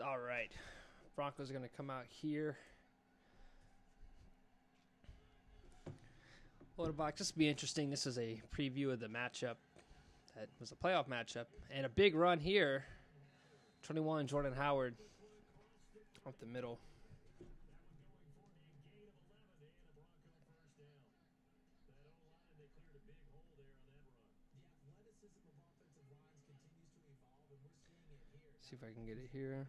All right. Broncos are going to come out here. Load of box. This will be interesting. This is a preview of the matchup. That was a playoff matchup. And a big run here. 21, Jordan Howard up the middle. See if I can get it here.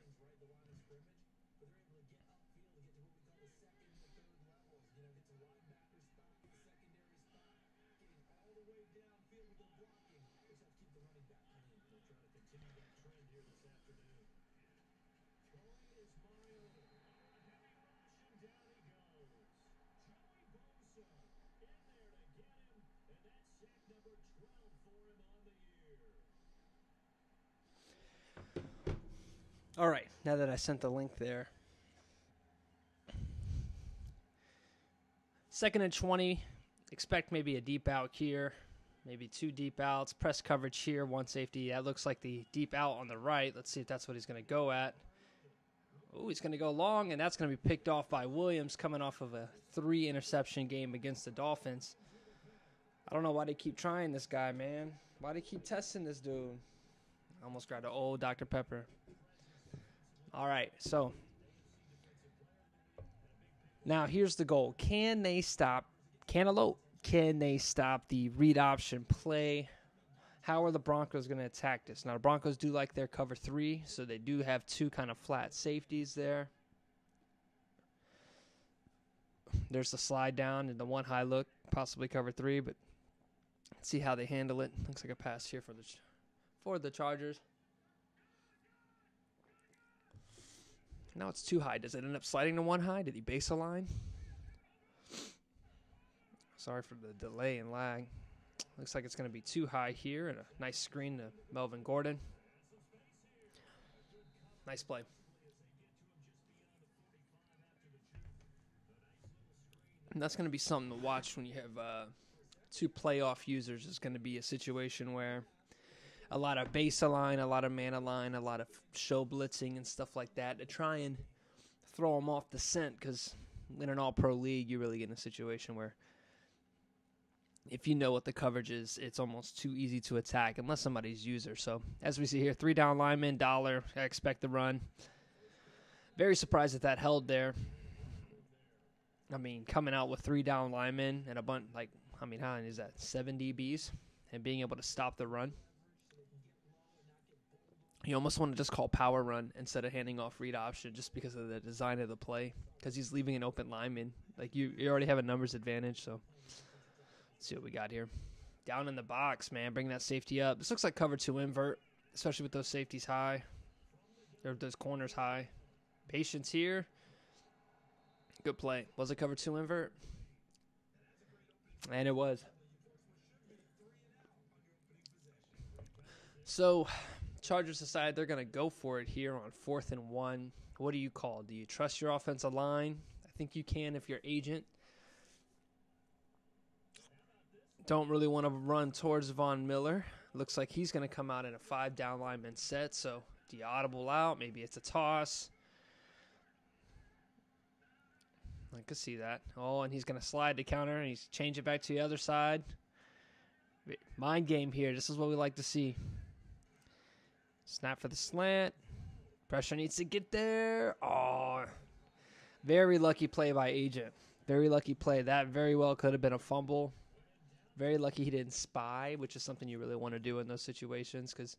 All right, now that I sent the link there. 2nd and 20. Expect maybe a deep out here. Maybe 2 deep outs. Press coverage here, 1 safety. That looks like the deep out on the right. Let's see if that's what he's going to go at. Oh, he's going to go long, and that's going to be picked off by Williams coming off of a 3-interception game against the Dolphins. I don't know why they keep trying this guy, man. Why they keep testing this dude? I almost grabbed an old Dr. Pepper. All right, so now here's the goal. Can they stop Cantaloupe? Can they stop the read option play? How are the Broncos going to attack this? Now, the Broncos do like their cover 3, so they do have 2 kind of flat safeties there. There's the slide down and the 1 high look, possibly cover 3, but let's see how they handle it. Looks like a pass here for the Chargers. Now it's 2 high. Does it end up sliding to 1 high? Did he base a line? Sorry for the delay and lag. Looks like it's going to be 2 high here, and a nice screen to Melvin Gordon. Nice play. And that's going to be something to watch when you have 2 playoff users. It's going to be a situation where a lot of base align, a lot of man align, a lot of show blitzing and stuff like that to try and throw them off the scent, because in an all-pro league, you really get in a situation where if you know what the coverage is, it's almost too easy to attack unless somebody's user. So as we see here, 3 down linemen, dollar. I expect the run. Very surprised that held there. I mean, coming out with 3 down linemen and a bunch, how many is that? 7 DBs and being able to stop the run. You almost want to just call power run instead of handing off read option, just because of the design of the play, because he's leaving an open lineman. You already have a numbers advantage, so let's see what we got here. Down in the box, man, bring that safety up. This looks like cover 2 invert, especially with those safeties high, or those corners high. Patience here. Good play. Was it cover 2 invert? And it was. So Chargers decide they're going to go for it here on 4th and 1. What do you call? Do you trust your offensive line? I think you can if you're agent. Don't really want to run towards Von Miller. Looks like he's going to come out in a 5 down lineman set. So do you audible out? Maybe it's a toss. I could see that. Oh, and he's going to slide the counter, and he's change it back to the other side. Mind game here. This is what we like to see. Snap for the slant. Pressure needs to get there. Oh, very lucky play by agent. Very lucky play. That very well could have been a fumble. Very lucky he didn't spy, which is something you really want to do in those situations, because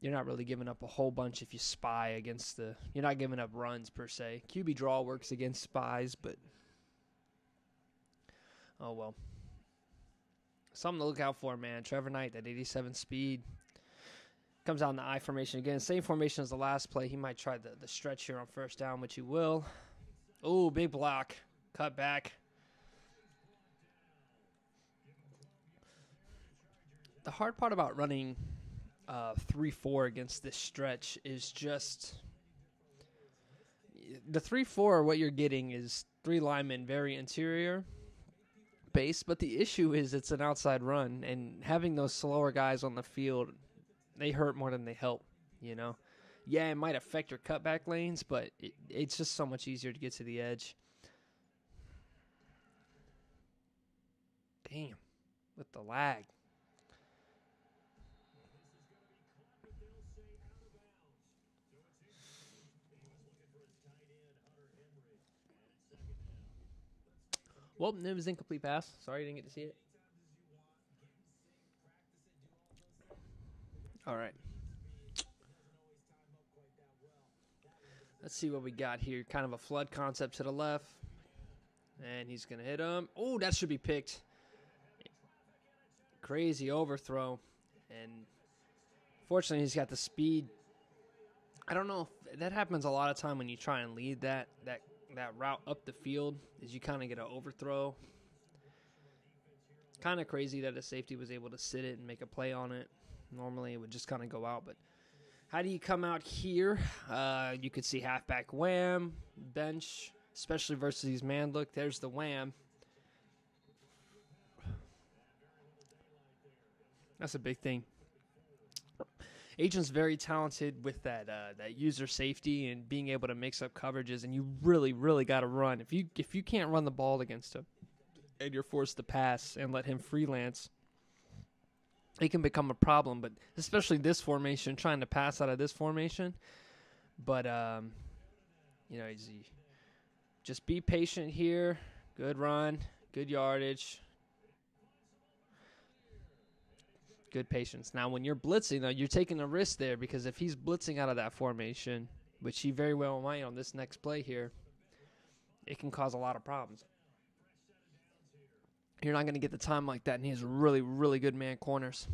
you're not really giving up a whole bunch if you spy against you're not giving up runs per se. QB draw works against spies, but oh well. Something to look out for, man. Trevor Knight, that 87 speed. Comes out in the I formation again. Same formation as the last play. He might try the stretch here on 1st down, which he will. Oh, big block. Cut back. The hard part about running 3-4 against this stretch is just the 3-4. What you're getting is 3 linemen, very interior base, but the issue is it's an outside run, and having those slower guys on the field, they hurt more than they help, Yeah, it might affect your cutback lanes, but it's just so much easier to get to the edge. Damn, with the lag. Well, it was incomplete pass. Sorry you didn't get to see it. All right. Let's see what we got here. Kind of a flood concept to the left. And he's going to hit him. Oh, that should be picked. Crazy overthrow. And fortunately, he's got the speed. I don't know if that happens a lot of time when you try and lead that route up the field, is you kind of get an overthrow. Kind of crazy that the safety was able to sit it and make a play on it. Normally, it would just kind of go out, but how do you come out here? You could see halfback wham, bench, especially versus these man. Look, there's the wham. That's a big thing. Agent's very talented with that user safety and being able to mix up coverages, and you really, really got to run. If you can't run the ball against him and you're forced to pass and let him freelance, it can become a problem. But especially this formation, trying to pass out of this formation. But, just be patient here. Good run, good yardage. Good patience. Now, when you're blitzing, though, you're taking a risk there, because if he's blitzing out of that formation, which he very well might on this next play here, it can cause a lot of problems. You're not going to get the time like that, and he has really, really good man corners.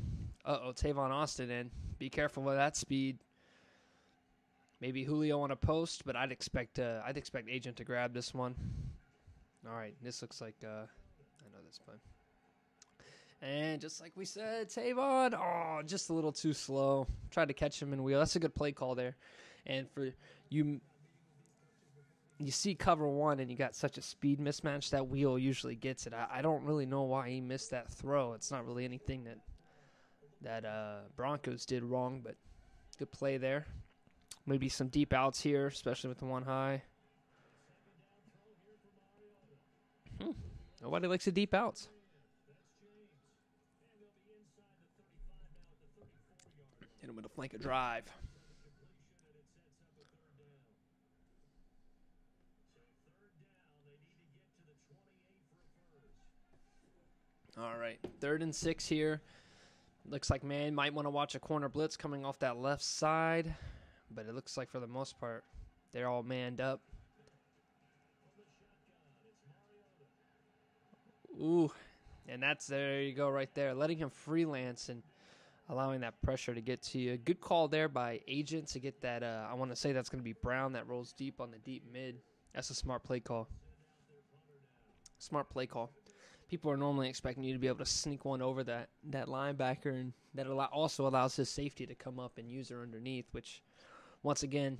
Tavon Austin in. Be careful with that speed. Maybe Julio on a post, but I'd expect Agent to grab this one. All right, this looks like I know this play. And just like we said, Tavon, just a little too slow. Tried to catch him in wheel. That's a good play call there. And for you see cover one, and you got such a speed mismatch, that wheel usually gets it. I don't really know why he missed that throw. It's not really anything that Broncos did wrong, but good play there. Maybe some deep outs here, especially with the one high. Nobody likes the deep outs. Hit him with a flank of drive. All right, 3rd and 6 here. Looks like man might want to watch a corner blitz coming off that left side, but it looks like for the most part they're all manned up. Ooh, and there you go right there, letting him freelance and allowing that pressure to get to you. Good call there by Agent to get that. I want to say that's going to be Brown that rolls deep on the deep mid. That's a smart play call. Smart play call. People are normally expecting you to be able to sneak one over that linebacker, and that also allows his safety to come up and user underneath, which, once again,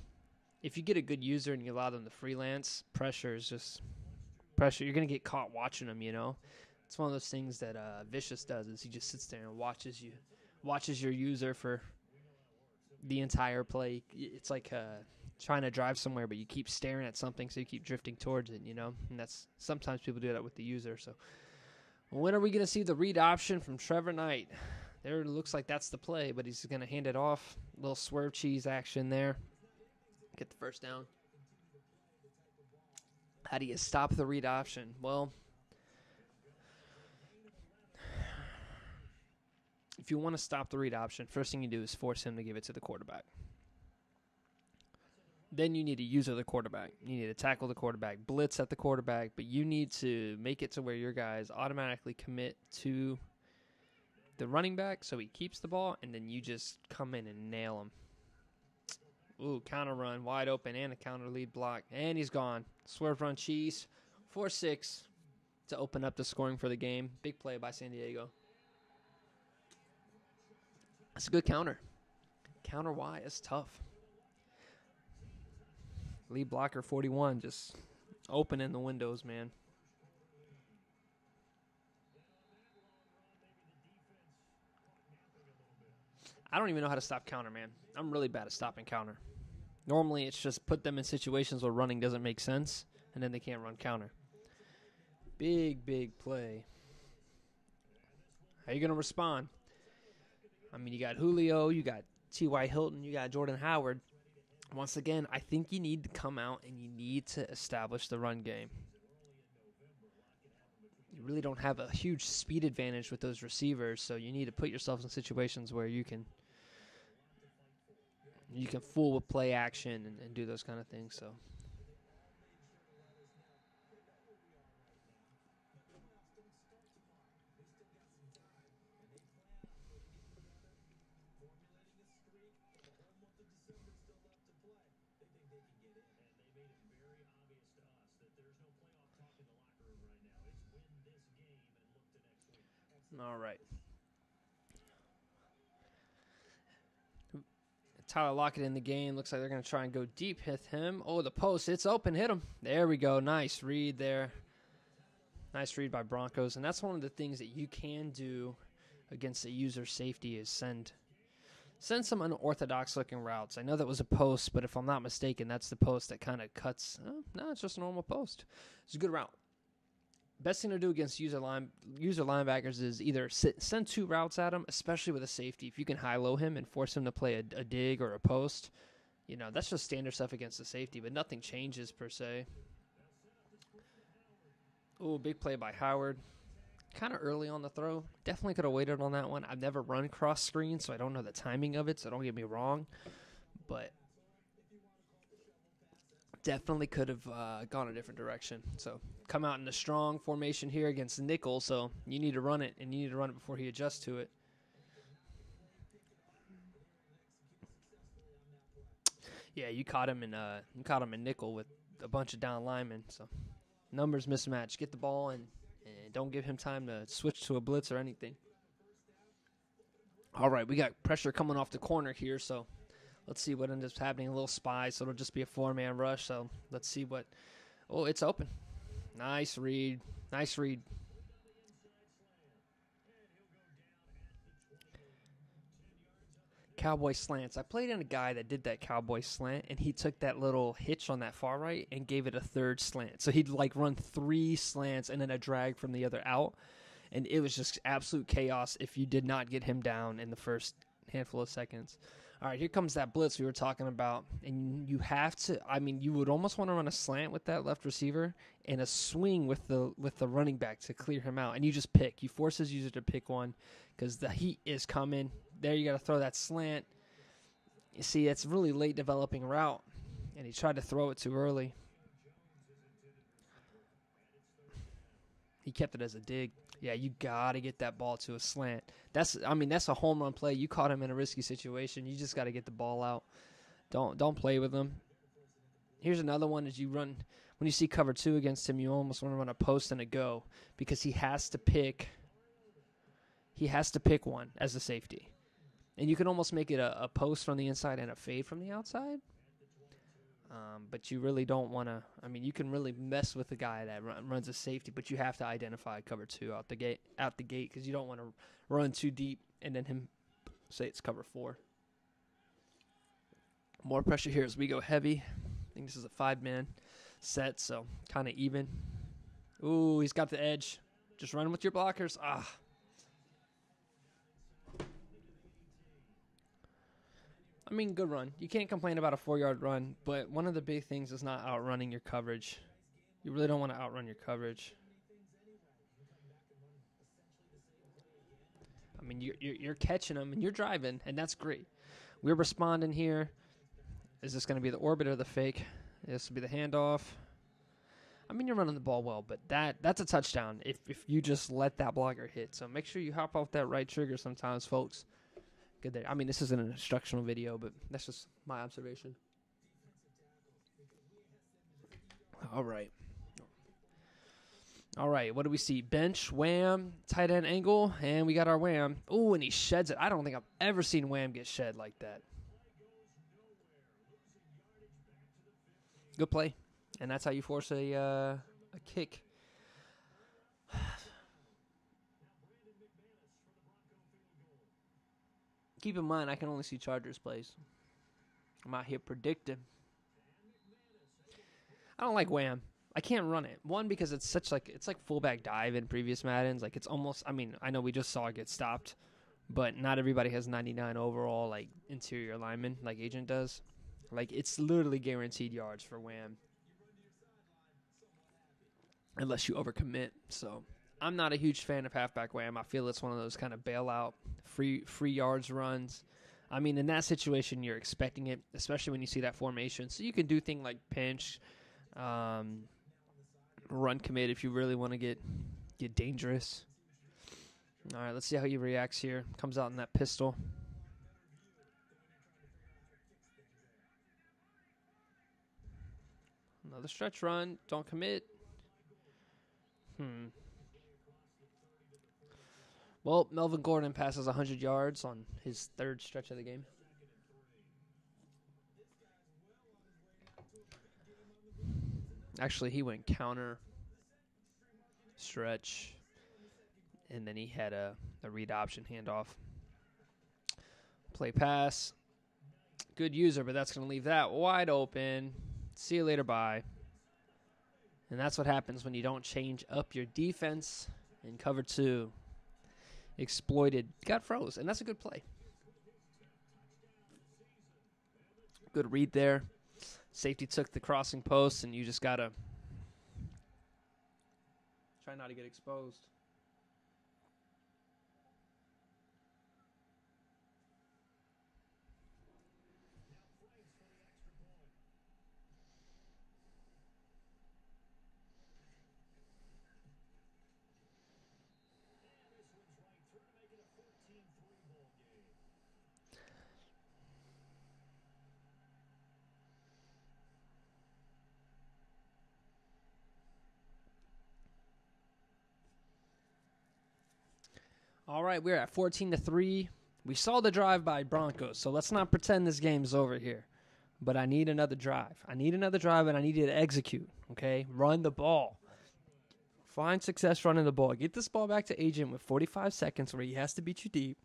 if you get a good user and you allow them to freelance, pressure is just pressure. You're going to get caught watching them, you know. It's one of those things that Vicious does, is he just sits there and watches your user for the entire play. It's like trying to drive somewhere, but you keep staring at something, so you keep drifting towards it, you know. And that's sometimes people do that with the user. So when are we going to see the read option from Trevor Knight? There, it looks like that's the play, but he's going to hand it off. A little swerve cheese action there. Get the first down. How do you stop the read option? Well, if you want to stop the read option, first thing you do is force him to give it to the quarterback. Then you need to user the quarterback. You need to tackle the quarterback, blitz at the quarterback, but you need to make it to where your guys automatically commit to the running back so he keeps the ball, and then you just come in and nail him. Ooh, counter run, wide open, and a counter lead block, and he's gone. Swerve run cheese, 4-6 to open up the scoring for the game. Big play by San Diego. That's a good counter. Counter wide, it's tough. Lead blocker 41, just opening the windows, man. I don't even know how to stop counter, man. I'm really bad at stopping counter. Normally, it's just put them in situations where running doesn't make sense, and then they can't run counter. Big play. How are you going to respond? I mean, you got Julio, you got T.Y. Hilton, you got Jordan Howard. Once again, I think you need to come out and you need to establish the run game. You really don't have a huge speed advantage with those receivers, so you need to put yourself in situations where you can fool with play action and do those kind of things. So. All right. Tyler Lockett in the game. Looks like they're going to try and go deep. Hit him. Oh, the post. It's open. Hit him. There we go. Nice read there. Nice read by Broncos. And that's one of the things that you can do against a user safety is send some unorthodox looking routes. I know that was a post, but if I'm not mistaken, that's the post that kind of cuts. Oh, no, it's just a normal post. It's a good route. Best thing to do against user linebackers is either send two routes at him, especially with a safety. If you can high-low him and force him to play a dig or a post, that's just standard stuff against the safety, but nothing changes per se. Oh, big play by Howard. Kind of early on the throw. Definitely could have waited on that one. I've never run cross screen, so I don't know the timing of it, so don't get me wrong. But definitely could have gone a different direction. So come out in a strong formation here against the nickel, so you need to run it, and you need to run it before he adjusts to it. Yeah, you caught him in nickel with a bunch of down linemen, so numbers mismatch. Get the ball and don't give him time to switch to a blitz or anything. All right, we got pressure coming off the corner here, so let's see what ends up happening. A little spy, so it'll just be a four-man rush. So let's see what. Oh, it's open. Nice read. Nice read. Cowboy slants. I played in a guy that did that cowboy slant, and he took that little hitch on that far right and gave it a third slant. So he'd run three slants and then a drag from the other out, and it was just absolute chaos if you did not get him down in the first handful of seconds. All right, here comes that blitz we were talking about, and you have to. I mean, you would almost want to run a slant with that left receiver and a swing with the running back to clear him out, and you just pick. You force his user to pick one because the heat is coming. There, you got to throw that slant. You see, it's a really late developing route, and he tried to throw it too early. He kept it as a dig. Yeah, you got to get that ball to a slant. That's a home run play. You caught him in a risky situation. You just got to get the ball out. Don't play with him. Here's another one as you run. When you see cover two against him, you almost want to run a post and a go because he has to pick one as a safety. And you can almost make it a post from the inside and a fade from the outside. But you really don't want to. I mean, you can really mess with the guy that runs a safety, but you have to identify cover two out the gate because you don't want to run too deep and then him say it's cover four. More pressure here as we go heavy. I think this is a 5-man set, so kind of even. Ooh, he's got the edge. Just run with your blockers. I mean, good run. You can't complain about a 4-yard run, but one of the big things is not outrunning your coverage. You really don't want to outrun your coverage. I mean, you're catching them and you're driving, and that's great. We're responding here. Is this going to be the orbit or the fake? This will be the handoff. I mean, you're running the ball well, but that's a touchdown if you just let that blocker hit. So make sure you hop off that right trigger sometimes, folks. Good there. I mean, this isn't an instructional video, but that's just my observation. All right. What do we see? Bench, wham, tight end angle, and we got our wham. Ooh, and he sheds it. I don't think I've ever seen wham get shed like that. Good play. And that's how you force a kick. Keep in mind, I can only see Chargers plays. I'm out here predicting. I don't like Wham. I can't run it. One, because it's like fullback dive in previous Maddens. Like, it's almost, I mean, I know we just saw it get stopped, but not everybody has 99 overall, like, interior lineman like Agent does. Like, it's literally guaranteed yards for Wham. Unless you overcommit. So, I'm not a huge fan of halfback Wham. I feel it's one of those kind of bailout, free yards runs. I mean, in that situation, you're expecting it, especially when you see that formation. So, you can do things like pinch, run commit if you really want to get dangerous. All right, let's see how he reacts here. Comes out in that pistol. Another stretch run. Don't commit. Well, Melvin Gordon passes 100 yards on his third stretch of the game. Actually, he went counter, stretch, and then he had a read option handoff. Play pass. Good user, but that's going to leave that wide open. See you later, bye. And that's what happens when you don't change up your defense in cover 2. Exploited. Got froze, and that's a good play. Good read there. Safety took the crossing post, and you just got to try not to get exposed. All right, we're at 14-3. We saw the drive by Broncos, so let's not pretend this game's over here. But I need another drive. I need another drive, and I need you to execute, okay? Run the ball. Find success running the ball. Get this ball back to Agent with 45 seconds where he has to beat you deep.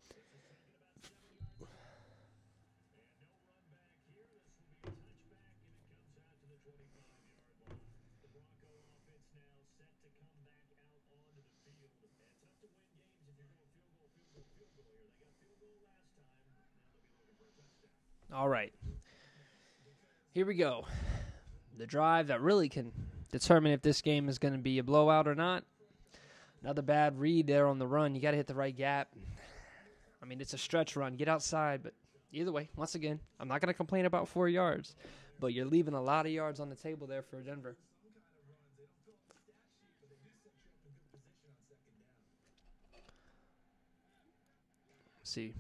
All right. Here we go. The drive that really can determine if this game is going to be a blowout or not. Another bad read there on the run. You got to hit the right gap. I mean, it's a stretch run. Get outside. But either way, once again, I'm not going to complain about 4 yards. But you're leaving a lot of yards on the table there for Denver. Let's see.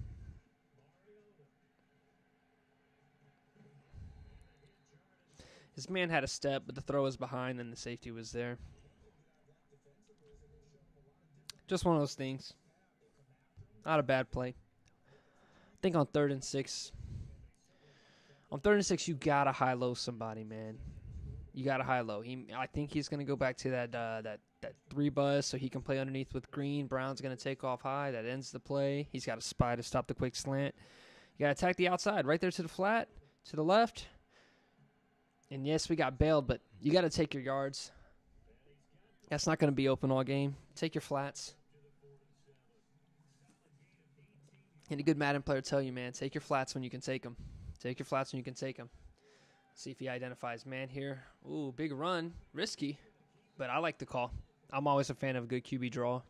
His man had a step, but the throw was behind, and the safety was there. Just one of those things. Not a bad play. I think on 3rd and 6. On 3rd and 6, you got to high-low somebody, man. You got to high-low. I think he's going to go back to that 3 buzz so he can play underneath with Green. Brown's going to take off high. That ends the play. He's got a spy to stop the quick slant. You got to attack the outside. Right there to the flat, to the left. And, yes, we got bailed, but you got to take your yards. That's not going to be open all game. Take your flats. And a good Madden player tell you, man, take your flats when you can take them. Take your flats when you can take them. See if he identifies man here. Ooh, big run. Risky, but I like the call. I'm always a fan of a good QB draw.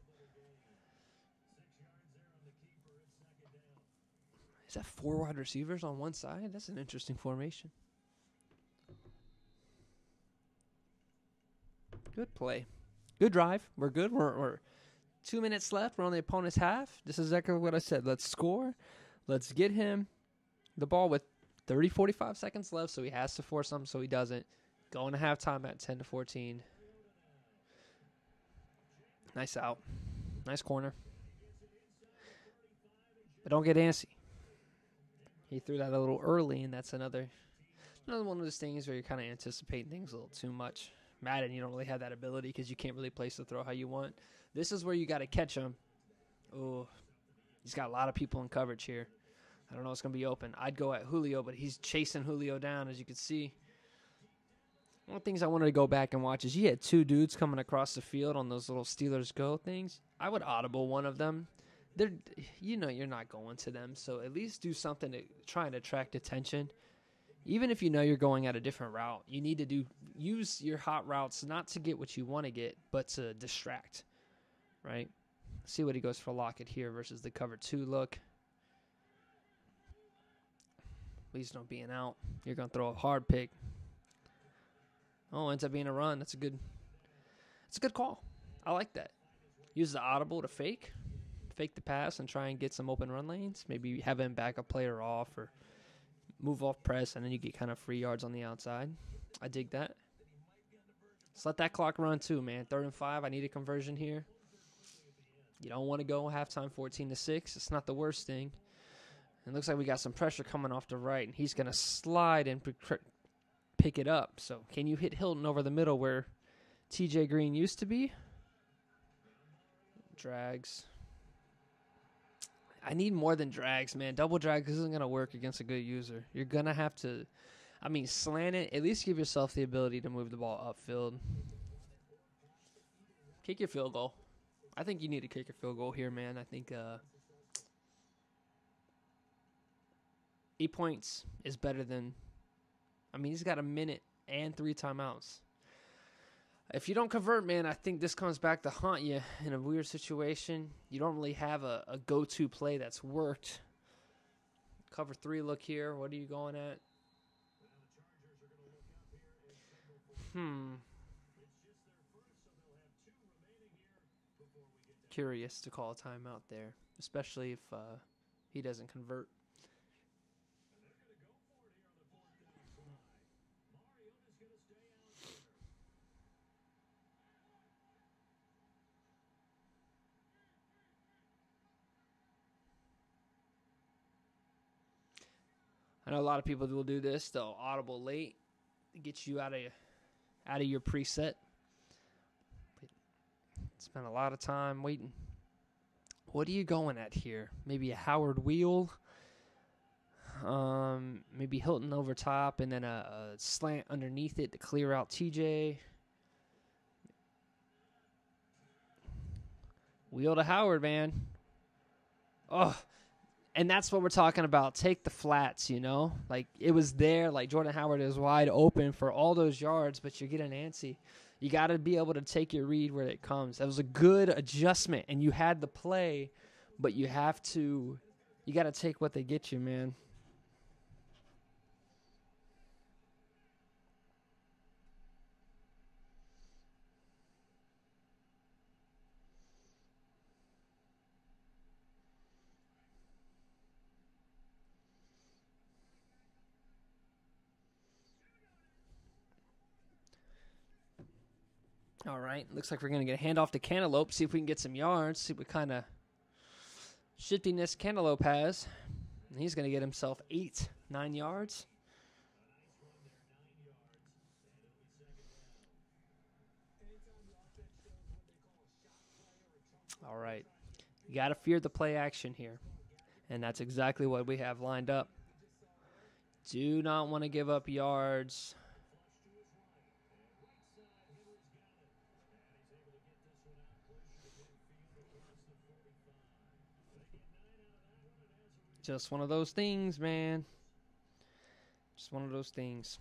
Is that 4 wide receivers on one side? That's an interesting formation. Good play. Good drive. We're good. We're 2 minutes left. We're on the opponent's half. This is exactly what I said. Let's score. Let's get him the ball with 30, 45 seconds left, so he has to force something so he doesn't. Going to halftime at 10-14. Nice out. Nice corner. But don't get antsy. He threw that a little early, and that's another one of those things where you're kind of anticipating things a little too much. Madden, you don't really have that ability because you can't really place the throw how you want. This is where you got to catch him. Oh, he's got a lot of people in coverage here. I don't know what's going to be open. I'd go at Julio, but he's chasing Julio down, as you can see. One of the things I wanted to go back and watch is you had two dudes coming across the field on those little Steelers Go things. I would audible one of them. They're, you're not going to them, so at least do something to try and attract attention. Even if you know you're going at a different route, you need to use your hot routes not to get what you want to get, but to distract, right? See what he goes for Lockett here versus the cover 2 look. Please don't be an out. You're going to throw a hard pick. Oh, ends up being a run. It's a good call. I like that. Use the audible to fake the pass and try and get some open run lanes. Maybe have him back a player off or move off press, and then you get kind of free yards on the outside. I dig that. Let's let that clock run too, man. 3rd and 5. I need a conversion here. You don't want to go halftime 14-6. It's not the worst thing. It looks like we got some pressure coming off the right, and he's going to slide and pick it up. So can you hit Hilton over the middle where TJ Green used to be? Drags. I need more than drags, man. Double drags isn't going to work against a good user. You're going to have to, slant it. At least give yourself the ability to move the ball upfield. Kick your field goal. I think you need to kick your field goal here, man. I think 8 points is better than, he's got a minute and 3 timeouts. If you don't convert, man, I think this comes back to haunt you in a weird situation. You don't really have a go-to play that's worked. Cover 3 look here. What are you going at? Curious to call a timeout there, especially if he doesn't convert. I know a lot of people will do this. They'll audible late to get you out of your preset. But spend a lot of time waiting. What are you going at here? Maybe a Howard wheel. Maybe Hilton over top and then a slant underneath it to clear out TJ. Wheel to Howard, man. Oh. And that's what we're talking about. Take the flats, Like, it was there. Like, Jordan Howard is wide open for all those yards, but you're getting antsy. You got to be able to take your read where it comes. That was a good adjustment, and you had the play, but you got to take what they get you, man. All right, looks like we're going to get a handoff to Cantaloupe, see if we can get some yards, see what kind of shiftiness Cantaloupe has. And he's going to get himself 9 yards. All right, you got to fear the play action here, and that's exactly what we have lined up. Do not want to give up yards. Just one of those things, man. Just one of those things.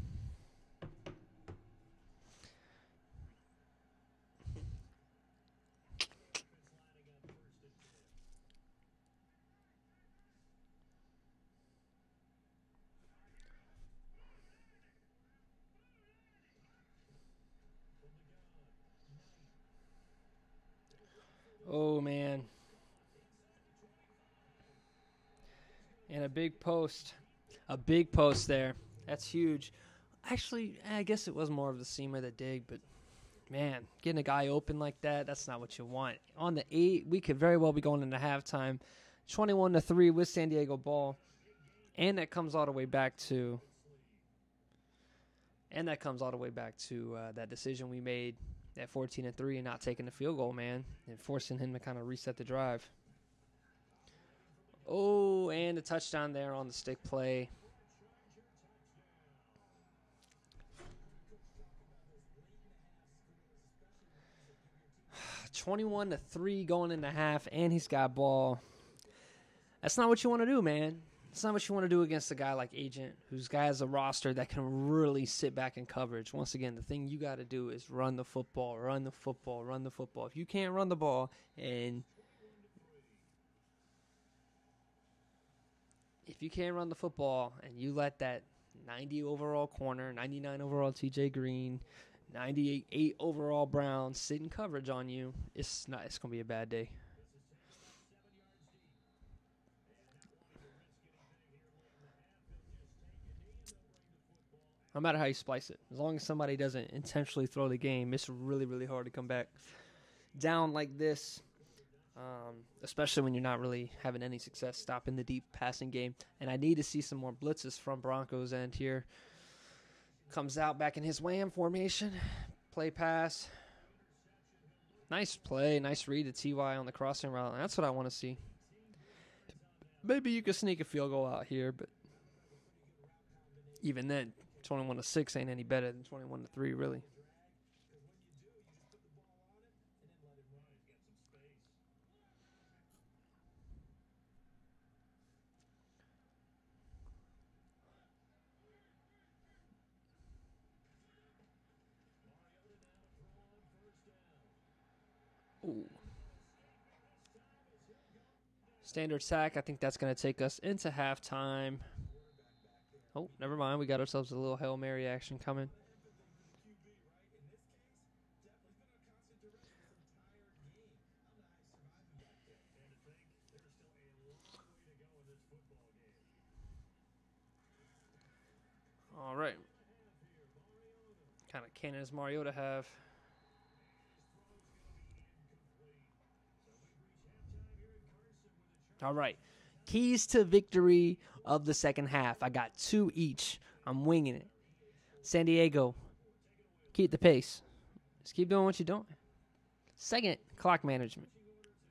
Oh, man. And a big post. A big post there. That's huge. Actually, I guess it was more of the seamer that dig, but, man, getting a guy open like that, that's not what you want. On the 8, we could very well be going into halftime. 21-3 with San Diego ball. And that comes all the way back to that decision we made at 14-3 and not taking the field goal, man, and forcing him to kind of reset the drive. Oh, and a touchdown there on the stick play. 21-3 going into half, and he's got ball. That's not what you want to do, man. It's not what you want to do against a guy like Agent, who's guy has a roster that can really sit back in coverage. Once again, the thing you got to do is run the football, run the football, run the football. If you can't run the ball and you let that 90 overall corner, 99 overall TJ Green, 98 overall Brown sit in coverage on you, it's going to be a bad day. No matter how you splice it. As long as somebody doesn't intentionally throw the game, it's really, really hard to come back down like this, especially when you're not really having any success stopping the deep passing game. And I need to see some more blitzes from Broncos end here. Comes out back in his wham formation. Play pass. Nice play. Nice read to T.Y. on the crossing route. That's what I want to see. Maybe you could sneak a field goal out here, but even then, 21-6 ain't any better than 21-3, really. Ooh. Standard sack. I think that's going to take us into halftime. Oh, never mind. We got ourselves a little Hail Mary action coming. All right. Kind of cannon does Mariota have? All right. Keys to victory of the second half. I got 2 each. I'm winging it. San Diego, keep the pace. Just keep doing what you're doing. Second, clock management.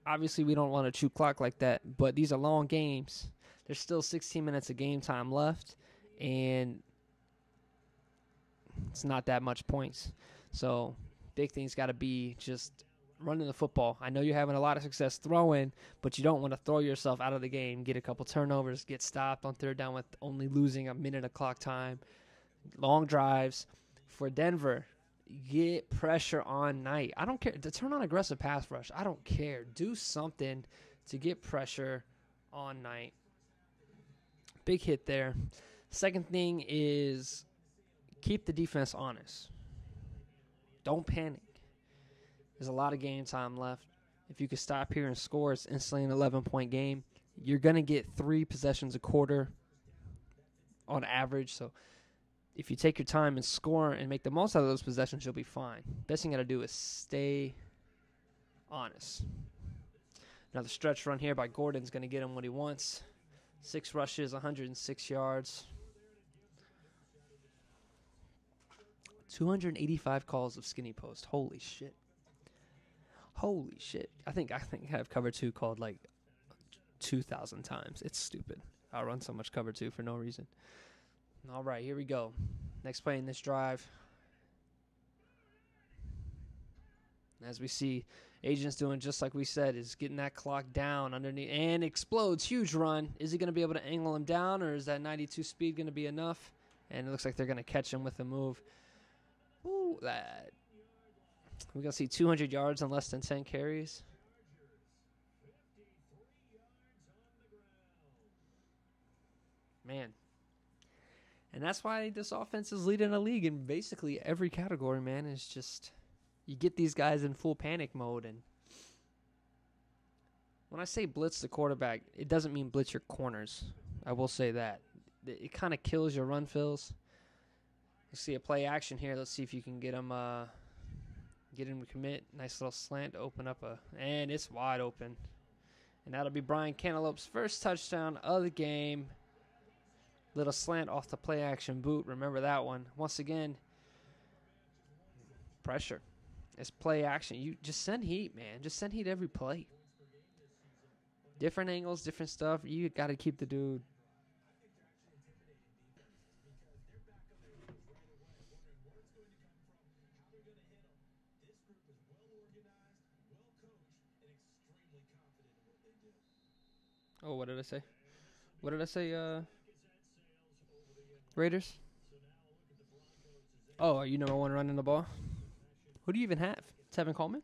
Obviously, we don't want to chew clock like that, but these are long games. There's still 16 minutes of game time left, and it's not that much points. So big thing's got to be just running the football. I know you're having a lot of success throwing, but you don't want to throw yourself out of the game, get a couple turnovers, get stopped on third down with only losing a minute of clock time. Long drives. For Denver, get pressure on Knight. I don't care. To turn on aggressive pass rush, I don't care. Do something to get pressure on Knight. Big hit there. Second thing is keep the defense honest. Don't panic. There's a lot of game time left. If you could stop here and score, it's instantly an 11-point game. You're going to get 3 possessions a quarter on average. So if you take your time and score and make the most out of those possessions, you'll be fine. Best thing you got to do is stay honest. Another stretch run here by Gordon's going to get him what he wants. 6 rushes, 106 yards. 285 calls of skinny post. Holy shit. Holy shit. I think I've cover 2 called like 2,000 times. It's stupid. I run so much cover 2 for no reason. All right, here we go. Next play in this drive. As we see, Agent's doing just like we said, is getting that clock down underneath and explodes. Huge run. Is he going to be able to angle him down, or is that 92 speed going to be enough? And it looks like they're going to catch him with a move. Ooh, that. We're going to see 200 yards on less than 10 carries. Man. And that's why this offense is leading the league in basically every category, man. It's just you get these guys in full panic mode. And when I say blitz the quarterback, it doesn't mean blitz your corners. I will say that. It kind of kills your run fills. You see a play action here. Let's see if you can get him to commit. Nice little slant to open up and it's wide open. And that'll be Brian Cantaloupe's first touchdown of the game. Little slant off the play action boot. Remember that one. Once again, pressure. It's play action. You just send heat, man. Just send heat every play. Different angles, different stuff. You got to keep the dude. Oh, what did I say? What did I say? Raiders. Oh, are you number one running the ball? Who do you even have? Tevin Coleman?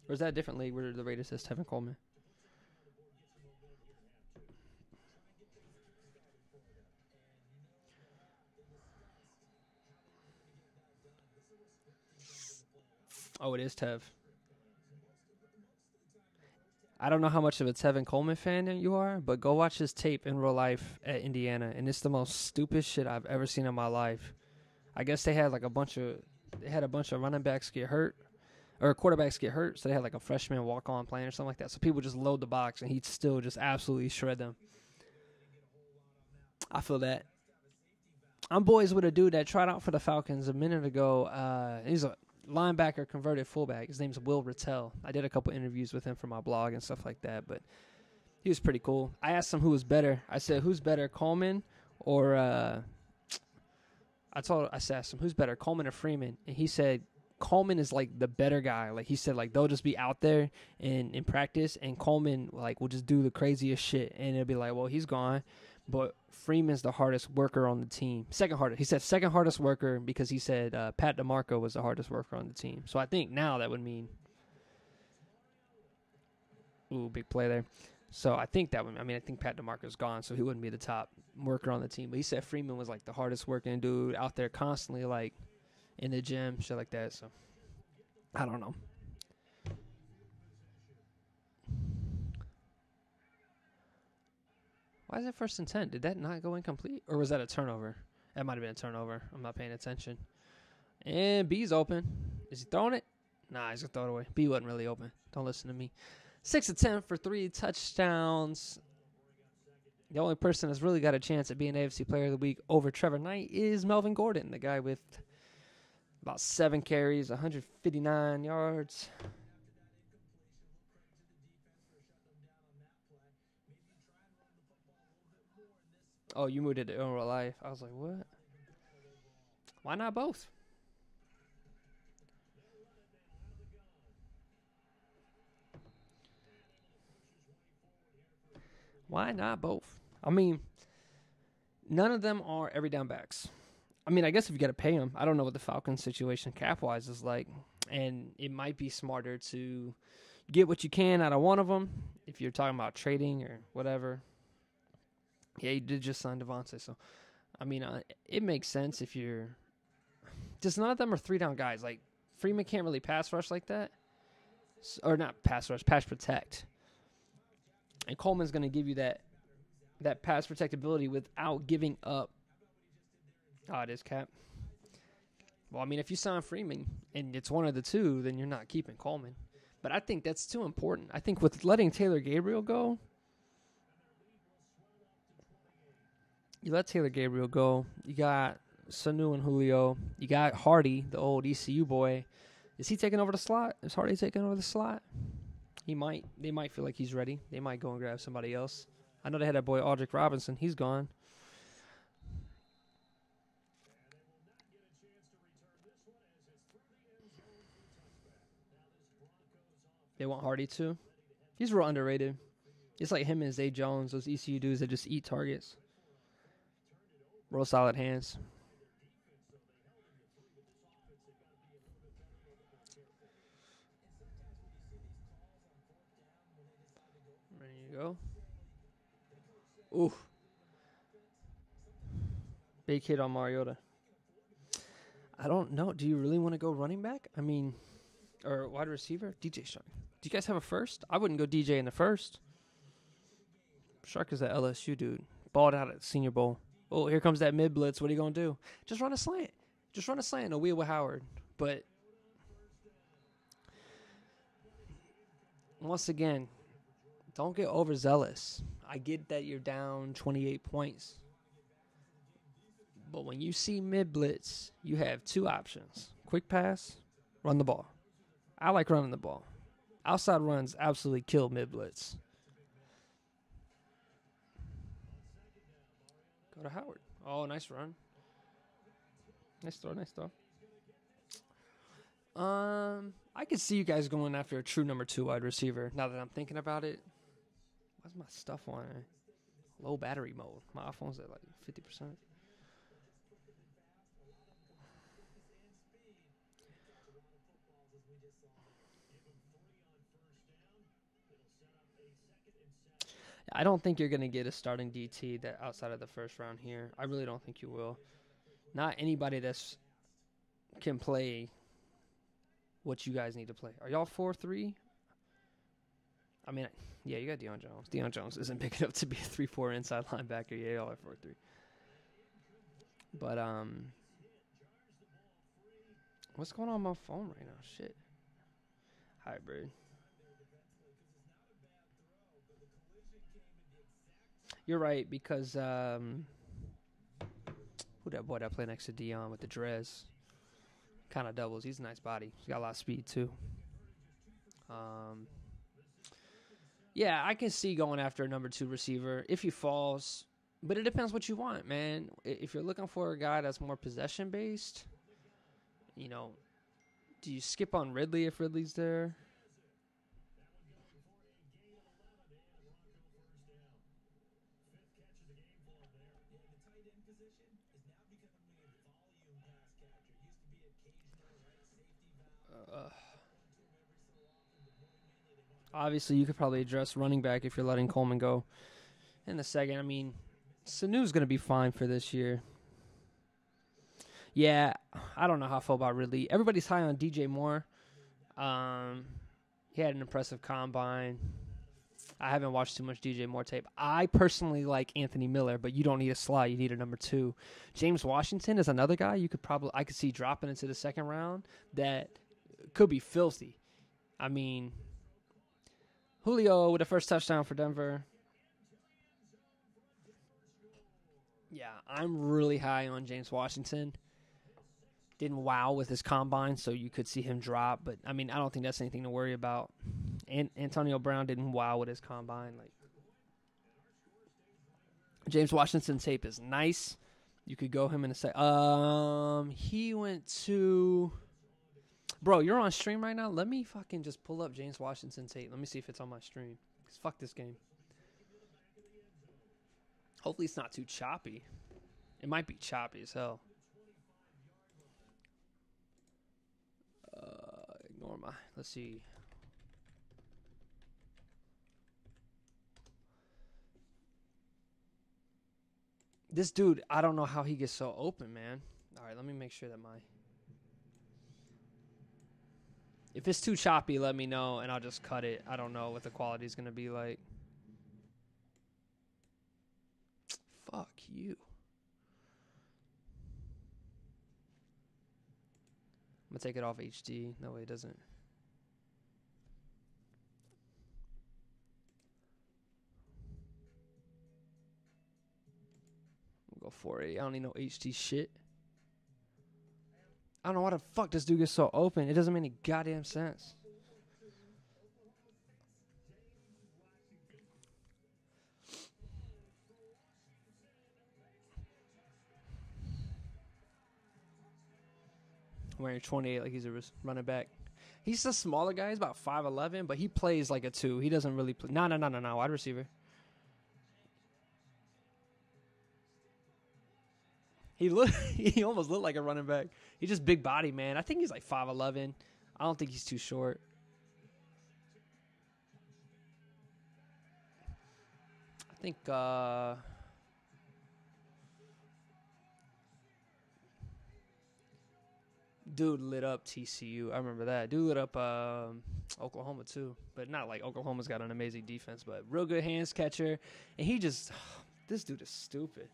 Or is that a different league where the Raiders says Tevin Coleman? Oh, it is Tev. I don't know how much of a Tevin Coleman fan you are, but go watch his tape in real life at Indiana, and it's the most stupid shit I've ever seen in my life. I guess they had a bunch of running backs get hurt, or quarterbacks get hurt, so they had like a freshman walk-on playing or something like that. So people just load the box, and he'd still just absolutely shred them. I feel that. I'm boys with a dude that tried out for the Falcons a minute ago. He's a linebacker converted fullback. His name's Will Rattel. I did a couple interviews with him for my blog and stuff like that, but he was pretty cool. I asked him who was better. I said, who's better, Coleman or I asked him who's better, Coleman or Freeman, and he said Coleman is like the better guy. Like he said, like they'll just be out there in practice, and Coleman like will just do the craziest shit, and it'll be like, well, he's gone. But Freeman's the hardest worker on the team. Second hardest. He said second hardest worker because he said Pat DeMarco was the hardest worker on the team. So I think now that would mean, ooh, big play there. So I think that would, I think Pat DeMarco's gone, so he wouldn't be the top worker on the team. But he said Freeman was like the hardest working dude out there constantly, like in the gym, shit like that. So I don't know. Why is it 1st and 10? Did that not go incomplete? Or was that a turnover? That might have been a turnover. I'm not paying attention. And B's open. Is he throwing it? Nah, he's going to throw it away. B wasn't really open. Don't listen to me. 6 of 10 for 3 touchdowns. The only person that's really got a chance at being AFC Player of the Week over Trevor Knight is Melvin Gordon, the guy with about 7 carries, 159 yards. Oh, you moved it to real life. I was like, what? Why not both? Why not both? None of them are every down backs. I guess if you got to pay them. I don't know what the Falcons situation cap-wise is like, and it might be smarter to get what you can out of one of them if you're talking about trading or whatever. Yeah, you did just sign Devontae, so it makes sense if you're. Just none of them are 3-down guys. Like Freeman can't really pass rush like that, or not pass rush, pass protect. And Coleman's going to give you that pass protectability without giving up. Oh, it is cap. Well, if you sign Freeman and it's one of the two, then you're not keeping Coleman. But I think that's too important. I think with letting Taylor Gabriel go. You let Taylor Gabriel go. You got Sanu and Julio. You got Hardy, the old ECU boy. Is he taking over the slot? Is Hardy taking over the slot? He might. They might feel like he's ready. They might go and grab somebody else. I know they had that boy Aldrick Robinson. He's gone. They want Hardy too. He's real underrated. It's like him and Zay Jones, those ECU dudes that just eat targets. Real solid hands. There you go. Ooh. Big hit on Mariota. I don't know. Do you really want to go running back? Or wide receiver? DJ Shark. Do you guys have a first? I wouldn't go DJ in the first. Shark is that LSU dude. Balled out at Senior Bowl. Oh, here comes that mid blitz. What are you going to do? Just run a slant. Just run a slant. No wheel with Howard. But once again, don't get overzealous. I get that you're down 28 points. But when you see mid blitz, you have 2 options. Quick pass, run the ball. I like running the ball. Outside runs absolutely kill mid blitz. Go to Howard. Oh, nice run. Nice throw, nice throw. I could see you guys going after a true number 2 wide receiver. Now that I'm thinking about it, what's my stuff on? Low battery mode. My iPhone's at like 50%. I don't think you're going to get a starting DT that outside of the first round here. I really don't think you will. Not anybody that's can play what you guys need to play. Are y'all 4-3? I mean, yeah, you got Deion Jones. Deion Jones isn't big enough to be a 3-4 inside linebacker. Yeah, y'all are 4-3. But, what's going on my phone right now? Shit. Hybrid. You're right, because, who that boy that played next to Deion with the Drez? Kind of doubles. He's a nice body. He's got a lot of speed, too. Yeah, I can see going after a number 2 receiver if he falls, but it depends what you want, man. If you're looking for a guy that's more possession-based, you know, do you skip on Ridley if Ridley's there? Obviously, you could probably address running back if you're letting Coleman go in the second. I mean, Sanu's going to be fine for this year. Yeah, I don't know how I feel about Ridley. Everybody's high on DJ Moore. He had an impressive combine. I haven't watched too much DJ Moore tape. I personally like Anthony Miller, but you don't need a slot. You need a number 2. James Washington is another guy I could see dropping into the second round that could be filthy. I mean, Julio with the first touchdown for Denver. Yeah, I'm really high on James Washington. Didn't wow with his combine, so you could see him drop. But, I mean, I don't think that's anything to worry about. And Antonio Brown didn't wow with his combine. Like, James Washington's tape is nice. You could go him in a sec. He went to... Bro, you're on stream right now? Let me fucking just pull up James Washington tape. Let me see if it's on my stream. Because fuck this game. Hopefully it's not too choppy. It might be choppy as hell. Ignore my... Let's see. This dude, I don't know how he gets so open, man. All right, let me make sure that my... If it's too choppy, let me know, and I'll just cut it. I don't know what the quality is going to be like. Fuck you. I'm going to take it off HD. No, it doesn't. We'll go 480. I don't need no HD shit. I don't know why the fuck this dude gets so open. It doesn't make any goddamn sense. Wearing 28 like he's a running back. He's a smaller guy. He's about 5'11", but he plays like a 2. He doesn't really play. No. Wide receiver. He almost looked like a running back. He's just big body, man. I think he's like 5'11". I don't think he's too short. I think dude lit up TCU. I remember that. Dude lit up Oklahoma too. But not like Oklahoma's got an amazing defense, but real good hands catcher. And he just this dude is stupid.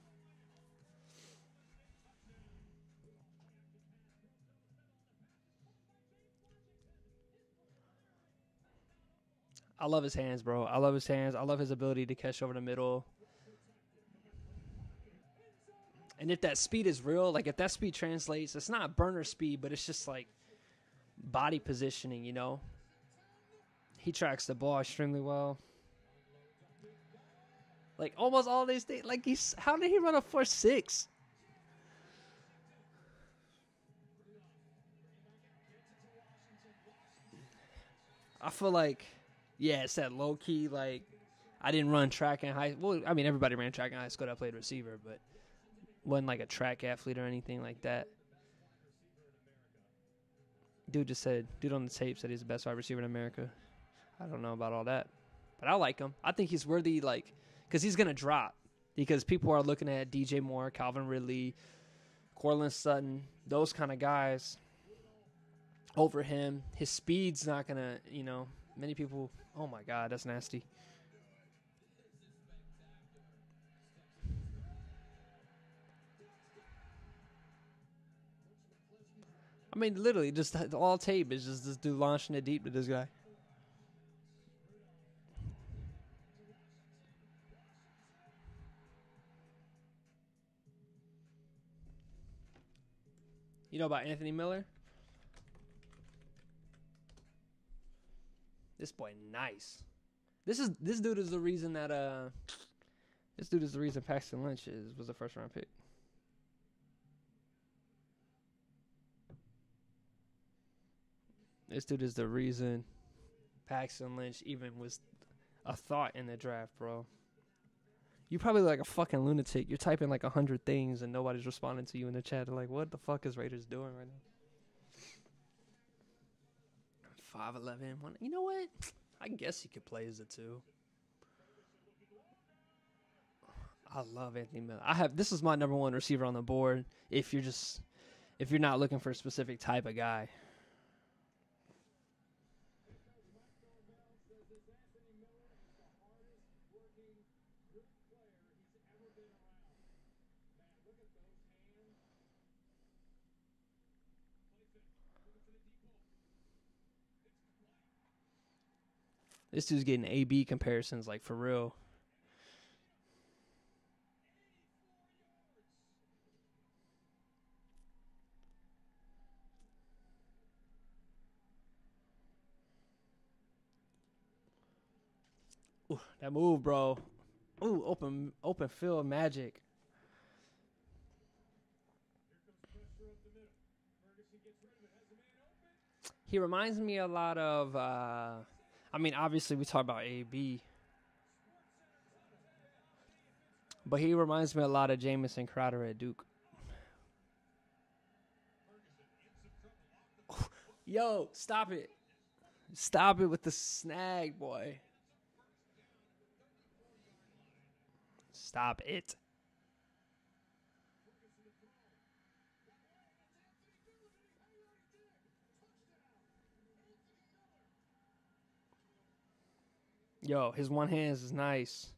I love his hands, bro. I love his hands. I love his ability to catch over the middle. And if that speed is real, like if that speed translates, it's not burner speed, but it's just like body positioning, you know? He tracks the ball extremely well. Like almost all these things, like how did he run a 4.6? I feel like, yeah, it's that low key, like, I didn't run track in high. Well, I mean, everybody ran track in high school that played receiver, but wasn't like a track athlete or anything like that. Dude on the tape said he's the best wide receiver in America. I don't know about all that, but I like him. I think he's worthy, like, because he's gonna drop. Because people are looking at DJ Moore, Calvin Ridley, Cortland Sutton, those kind of guys over him. His speed's not gonna, many people. Oh my God, that's nasty. I mean, literally, just all tape is just this dude launching it deep to this guy. You know about Anthony Miller? This boy nice. This dude is the reason that Paxton Lynch was a first round pick. This dude is the reason Paxton Lynch even was a thought in the draft, bro. You probably like a fucking lunatic. You're typing like 100 things and nobody's responding to you in the chat. They're like, what the fuck is Raiders doing right now? 5'11". You know what? I guess he could play as a 2. I love Anthony Miller. This is my number 1 receiver on the board if you're not looking for a specific type of guy. This dude's getting A/B comparisons, like, for real. Ooh, that move, bro. Ooh, open field magic. He reminds me a lot of, obviously we talk about A/B. But he reminds me a lot of Jamison Crowder at Duke. Yo, stop it. Stop it with the snag, boy. Stop it. Yo, his one hands is nice.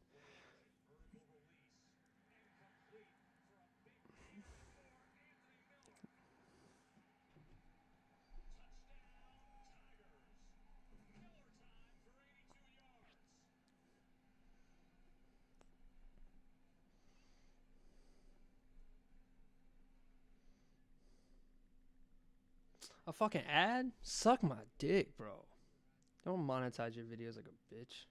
A fucking ad? Suck my dick, bro. Don't monetize your videos like a bitch.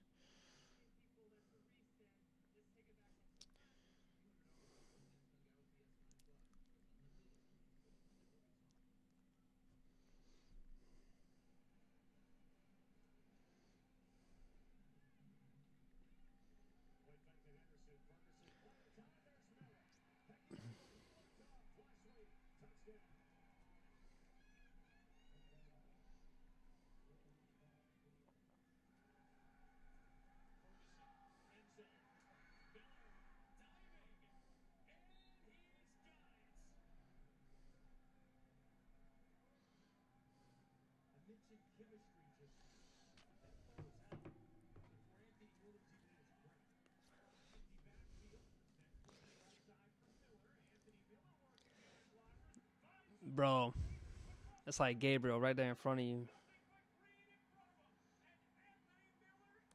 Bro, that's like Gabriel right there in front of you.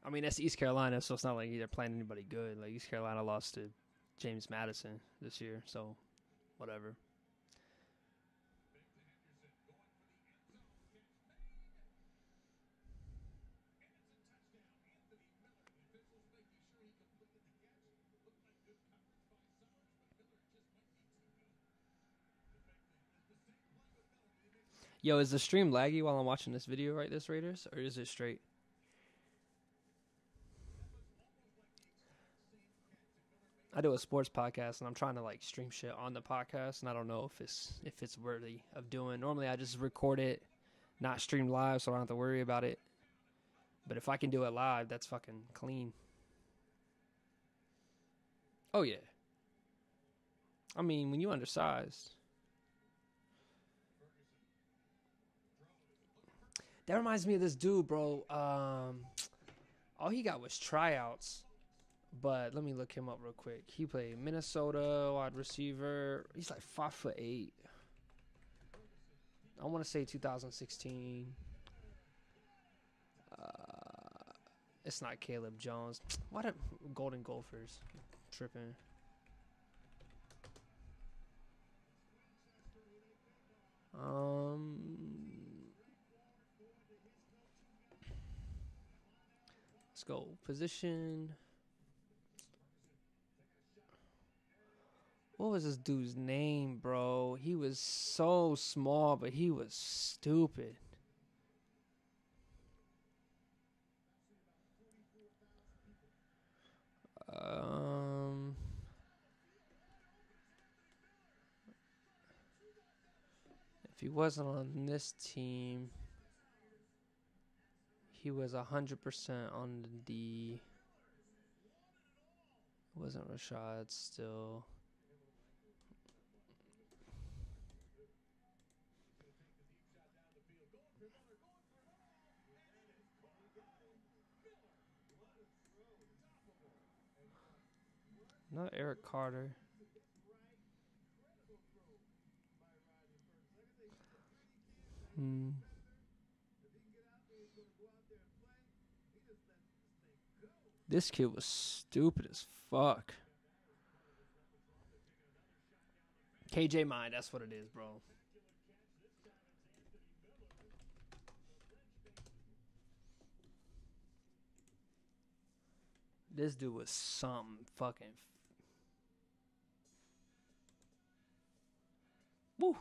I mean, that's East Carolina, so it's not like they're playing anybody good. Like, East Carolina lost to James Madison this year, so whatever. Yo, is the stream laggy while I'm watching this video, right, this Raiders? Or is it straight? I do a sports podcast, and I'm trying to like stream shit on the podcast, and I don't know if it's worthy of doing. Normally, I just record it, not stream live, so I don't have to worry about it. But if I can do it live, that's fucking clean. Oh yeah. I mean, when you undersized. That reminds me of this dude, bro. All he got was tryouts. But let me look him up real quick. He played Minnesota, wide receiver. He's like 5'8". I want to say 2016. It's not Caleb Jones. What a Golden Gophers. Tripping. Let's go. Position. What was this dude's name, bro? He was so small, but he was stupid. If he wasn't on this team, he was 100% on the D. It wasn't Rashad still. Not Eric Carter. This kid was stupid as fuck. KJ Mine, that's what it is, bro. This dude was some fucking. Woo.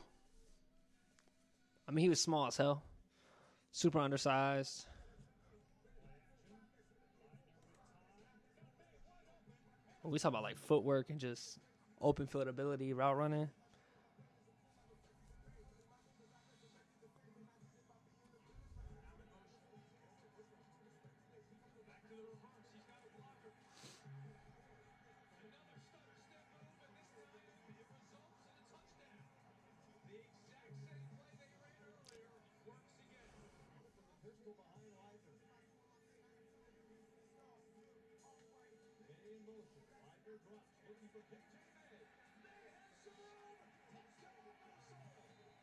I mean, he was small as hell. Super undersized. When we talk about like footwork and just open field ability, route running.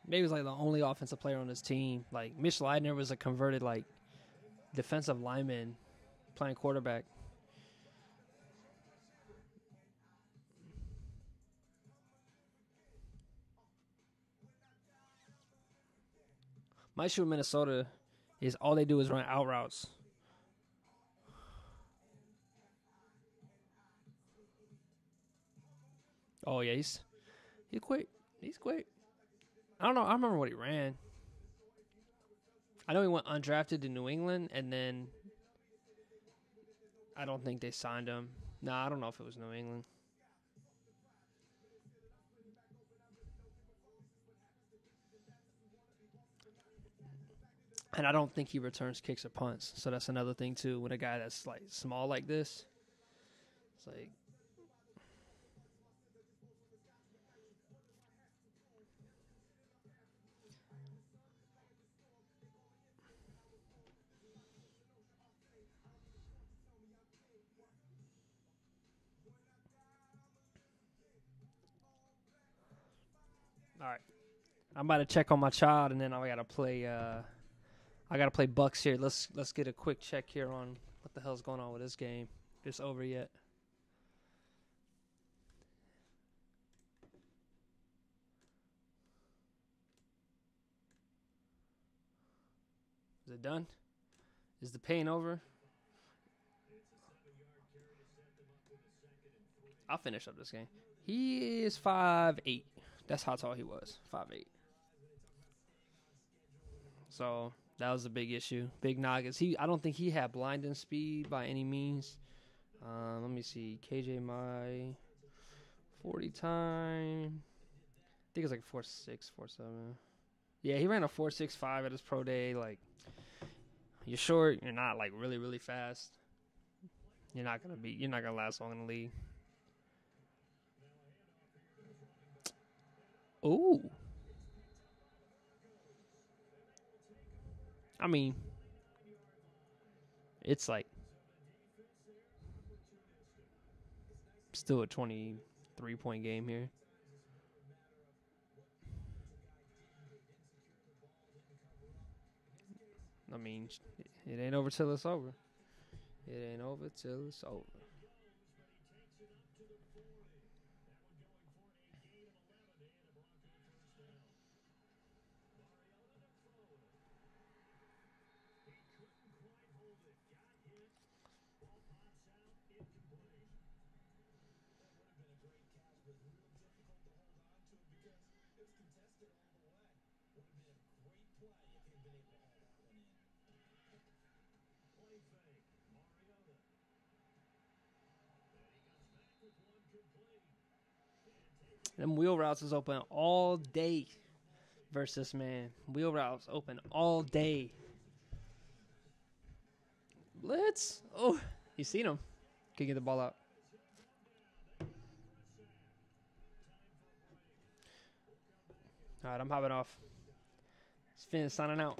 Maybe he was like the only offensive player on his team. Like Mitch Leidner was a converted like defensive lineman playing quarterback. My issue with Minnesota is all they do is run out routes. Oh yeah, he's quick. He's quick. I don't know. I remember what he ran. I know he went undrafted to New England, and then I don't think they signed him. Nah, I don't know if it was New England. And I don't think he returns kicks or punts. So that's another thing, too. With a guy that's, like, small like this, it's like... All right. I'm about to check on my child, and then I got to play... I got to play Bucks here. Let's get a quick check here on what the hell's going on with this game. If it's over yet. Is it done? Is the pain over? I'll finish up this game. He is 5'8". That's how tall he was. 5'8". So that was a big issue. Big noggins. I don't think he had blinding speed by any means. Let me see. KJ Mai. 40 time. I think it's like 4.6, 4.7. Yeah, he ran a 4.65 at his pro day. Like, you're short. You're not like really, really fast. You're not gonna last long in the league. Ooh. I mean, it's like still a 23-point game here. I mean, it ain't over till it's over. It ain't over till it's over. Them wheel routes is open all day versus man. Wheel routes open all day. Blitz. Oh, you seen him. Can get the ball out. All right, I'm hopping off. It's Finn signing out.